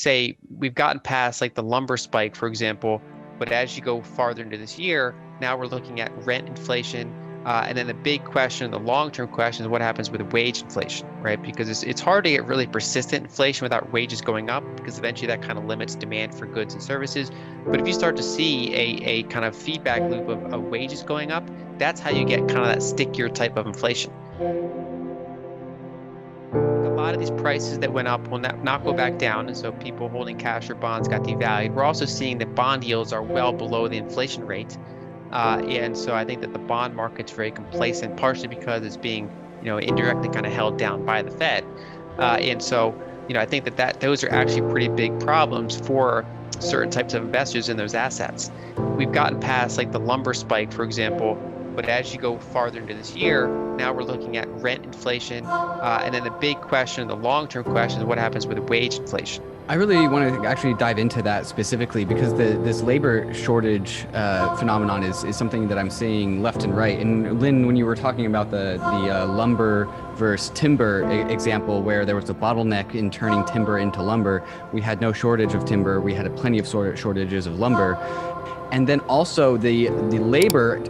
say we've gotten past like the lumber spike, for example, but as you go farther into this year, now we're looking at rent inflation. And then the big question, the long-term question, is what happens with wage inflation, right? Because it's hard to get really persistent inflation without wages going up, because eventually that kind of limits demand for goods and services. But if you start to see a kind of feedback loop of wages going up, that's how you get kind of that stickier type of inflation. A lot of these prices that went up will not go back down, and so people holding cash or bonds got devalued. We're also seeing that bond yields are well below the inflation rate. And so I think that the bond market's very complacent, partially because it's being, indirectly kind of held down by the Fed. And so, I think that those are actually pretty big problems for certain types of investors in those assets. We've gotten past like the lumber spike, for example, but as you go farther into this year, now we're looking at rent inflation. And then the big question, the long-term question, is what happens with wage inflation. I really want to actually dive into that specifically, because this labor shortage phenomenon is something that I'm seeing left and right. And Lyn, when you were talking about the lumber versus timber example, where there was a bottleneck in turning timber into lumber, we had no shortage of timber. We had plenty of shortages of lumber. And then also the labor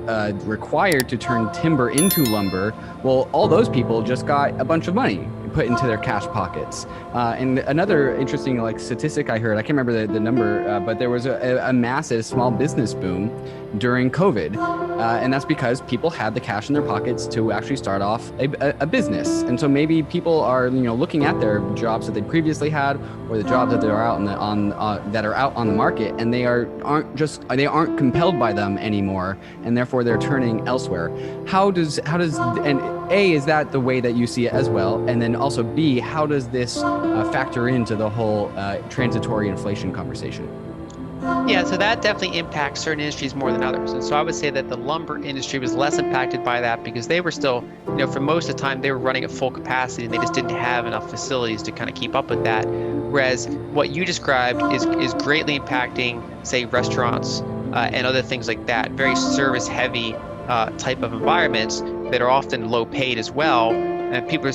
required to turn timber into lumber, well, all those people just got a bunch of money put into their cash pockets. And another interesting statistic I heard, I can't remember the number, but there was a massive small business boom during COVID. And that's because people had the cash in their pockets to actually start off a business. And so maybe people are looking at their jobs that they previously had, or the jobs that are out that are out on the market, and they aren't compelled by them anymore, and therefore they're turning elsewhere. How does and A, is that the way that you see it as well? And then also B, how does this factor into the whole transitory inflation conversation? Yeah, so that definitely impacts certain industries more than others. And so I would say that the lumber industry was less impacted by that, because they were still, for most of the time, they were running at full capacity, and they just didn't have enough facilities to kind of keep up with that. Whereas what you described is greatly impacting, say, restaurants and other things like that, very service heavy type of environments that are often low paid as well. And people are,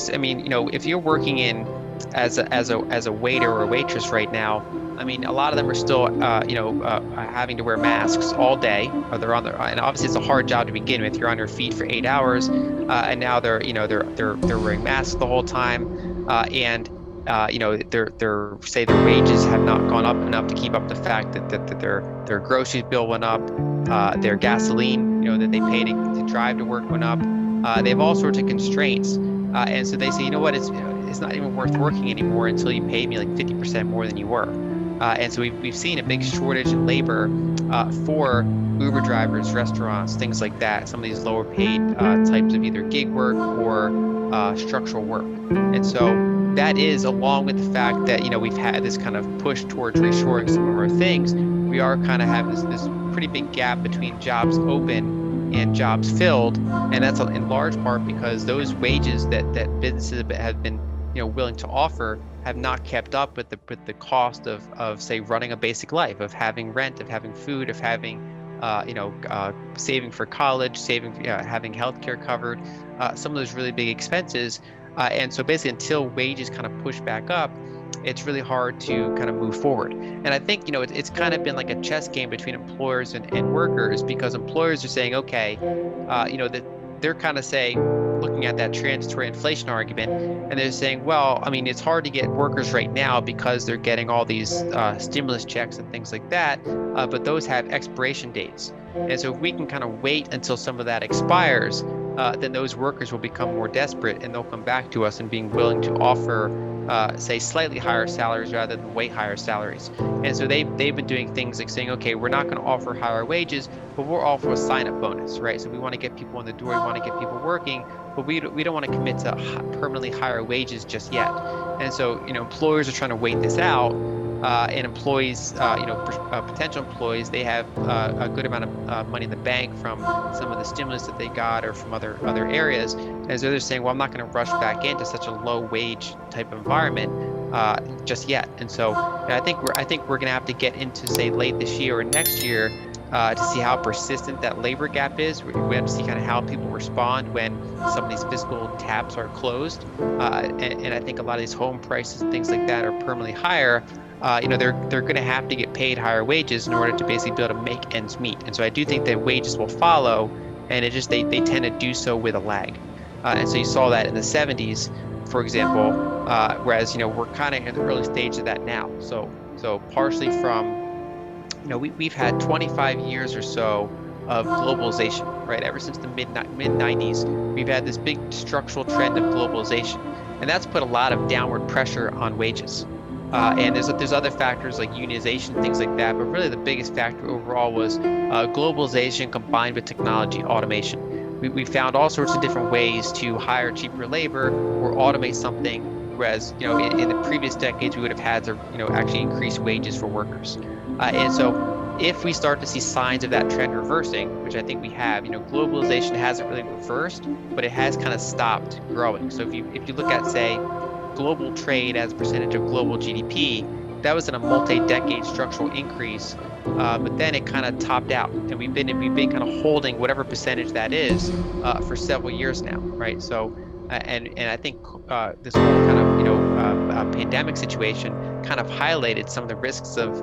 if you're working in as a waiter or a waitress right now, a lot of them are still, having to wear masks all day, or they're and obviously it's a hard job to begin with. You're on your feet for 8 hours, and now they're wearing masks the whole time, and their wages have not gone up enough to keep up the fact that their groceries bill went up, their gasoline, that they pay to drive to work went up. They have all sorts of constraints, and so they say, it's not even worth working anymore until you pay me like 50% more than you were. And so we've seen a big shortage in labor for Uber drivers, restaurants, things like that, some of these lower paid types of either gig work or structural work. And so that is, along with the fact that, we've had this kind of push towards reshoring some of our things, we are kind of have this pretty big gap between jobs open and jobs filled. And that's in large part because those wages that businesses have been willing to offer have not kept up with the cost of say running a basic life, of having rent, of having food, of having saving for college, having healthcare covered, some of those really big expenses. And so basically until wages kind of push back up, it's really hard to kind of move forward. And I think, it's kind of been like a chess game between employers and workers, because employers are saying, okay, that they're kind of looking at that transitory inflation argument, and they're saying, well, it's hard to get workers right now because they're getting all these stimulus checks and things like that, but those have expiration dates. And so if we can kind of wait until some of that expires, then those workers will become more desperate, and they'll come back to us and being willing to offer, say, slightly higher salaries rather than way higher salaries. And so they've been doing things like saying, okay, we're not going to offer higher wages, but we'll offer a sign-up bonus, right? So we want to get people in the door, we want to get people working, but we don't want to commit to permanently higher wages just yet. And so, employers are trying to wait this out. And employees, potential employees, they have a good amount of money in the bank from some of the stimulus that they got or from other areas. And so they're saying, well, I'm not going to rush back into such a low wage type of environment just yet. And so I think we're going to have to get into, say, late this year or next year to see how persistent that labor gap is. We have to see kind of how people respond when some of these fiscal taps are closed. And I think a lot of these home prices and things like that are permanently higher. they're going to have to get paid higher wages in order to basically be able to make ends meet. And so I do think that wages will follow, and they tend to do so with a lag. And so you saw that in the 70s, for example, whereas we're kind of in the early stage of that now. So partially from we've had 25 years or so of globalization, right? Ever since the mid 90s, we've had this big structural trend of globalization, and that's put a lot of downward pressure on wages. And there's other factors like unionization, things like that, but really the biggest factor overall was globalization combined with technology, automation. We found all sorts of different ways to hire cheaper labor or automate something, whereas in the previous decades we would have had to actually increase wages for workers. And so if we start to see signs of that trend reversing, which I think we have, globalization hasn't really reversed, but it has kind of stopped growing. So if you look at, say, global trade as a percentage of global GDP, that was in a multi-decade structural increase, but then it kind of topped out, and we've been kind of holding whatever percentage that is for several years now, right? So and I think this whole kind of pandemic situation kind of highlighted some of the risks of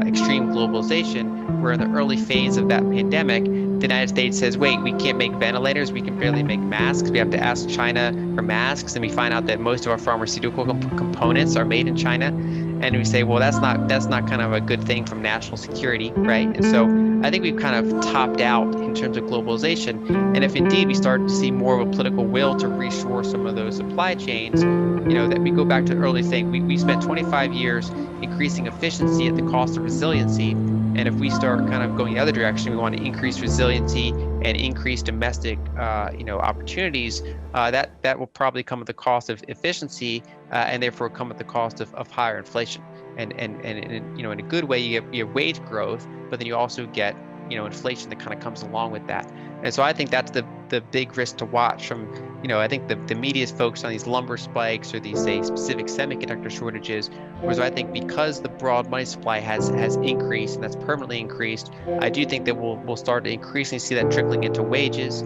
extreme globalization, where in the early phase of that pandemic, the United States says, wait, we can't make ventilators, we can barely make masks, we have to ask China for masks, and we find out that most of our pharmaceutical components are made in China, and we say, well, that's not kind of a good thing from national security, right? And so I think we've kind of topped out in terms of globalization, and if indeed we start to see more of a political will to reshore some of those supply chains, that we go back to the early thing, we spent 25 years increasing efficiency at the cost of resiliency. And if we start kind of going the other direction, we want to increase resiliency and increase domestic, opportunities. That will probably come at the cost of efficiency, and therefore come at the cost of higher inflation. And in a good way, you have wage growth, but then you also get inflation that kind of comes along with that. And so I think that's the big risk to watch from, I think the media is focused on these lumber spikes or these, say, specific semiconductor shortages, whereas I think because the broad money supply has increased, and that's permanently increased, I do think that we'll start to increasingly see that trickling into wages,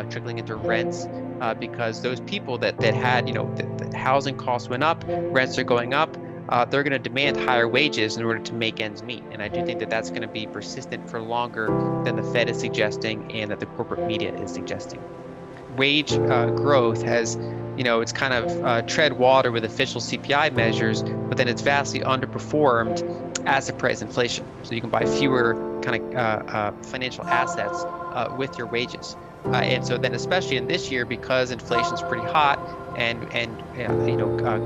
trickling into rents, because those people that had, the housing costs went up, rents are going up, they're going to demand higher wages in order to make ends meet. And I do think that that's going to be persistent for longer than the Fed is suggesting and that the corporate media is suggesting. Wage growth has, it's kind of tread water with official CPI measures, but then it's vastly underperformed asset price inflation. So you can buy fewer kind of financial assets with your wages. And so then, especially in this year, because inflation's pretty hot, and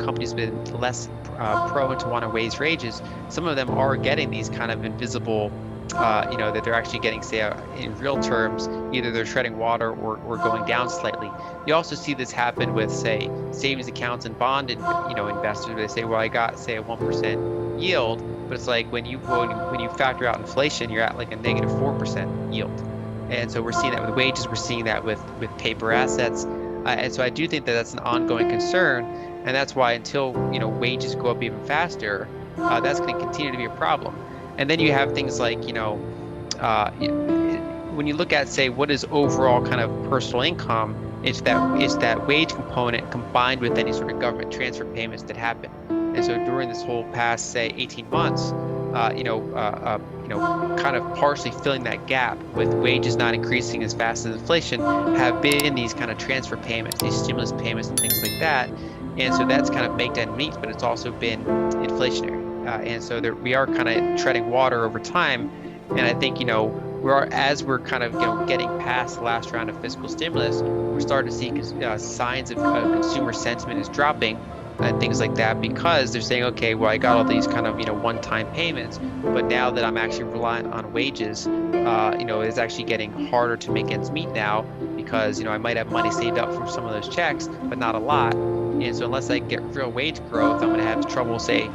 companies have been less prone to want to raise wages, some of them are getting these kind of invisible, that they're actually getting, say, in real terms, either they're treading water or going down slightly. You also see this happen with, say, savings accounts and bond, investors, where they say, well, I got, say, a 1% yield, but it's like when you factor out inflation, you're at like a negative 4% yield. And so we're seeing that with wages, we're seeing that with paper assets. And so I do think that that's an ongoing concern. And that's why until, wages go up even faster, that's going to continue to be a problem. And then you have things like, when you look at, say, what is overall kind of personal income, it's that wage component combined with any sort of government transfer payments that happen. And so during this whole past, say, 18 months, kind of partially filling that gap with wages not increasing as fast as inflation have been these kind of transfer payments, these stimulus payments and things like that. And so that's kind of make ends meet, but it's also been inflationary. And so we are kind of treading water over time. And I think, as we're kind of, getting past the last round of fiscal stimulus, we're starting to see signs of consumer sentiment is dropping and things like that, because they're saying, okay, well, I got all these kind of, one-time payments, but now that I'm actually reliant on wages, it's actually getting harder to make ends meet now, because, I might have money saved up from some of those checks, but not a lot. And so unless I get real wage growth, I'm going to have trouble, say,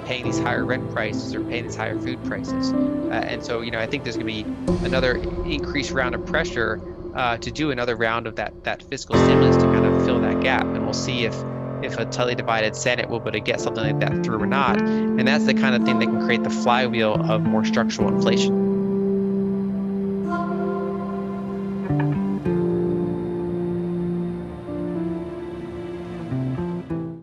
paying these higher rent prices or paying these higher food prices. And so, I think there's going to be another increased round of pressure to do another round of that fiscal stimulus to kind of fill that gap. And we'll see if a totally divided Senate will be able to get something like that through or not. And that's the kind of thing that can create the flywheel of more structural inflation.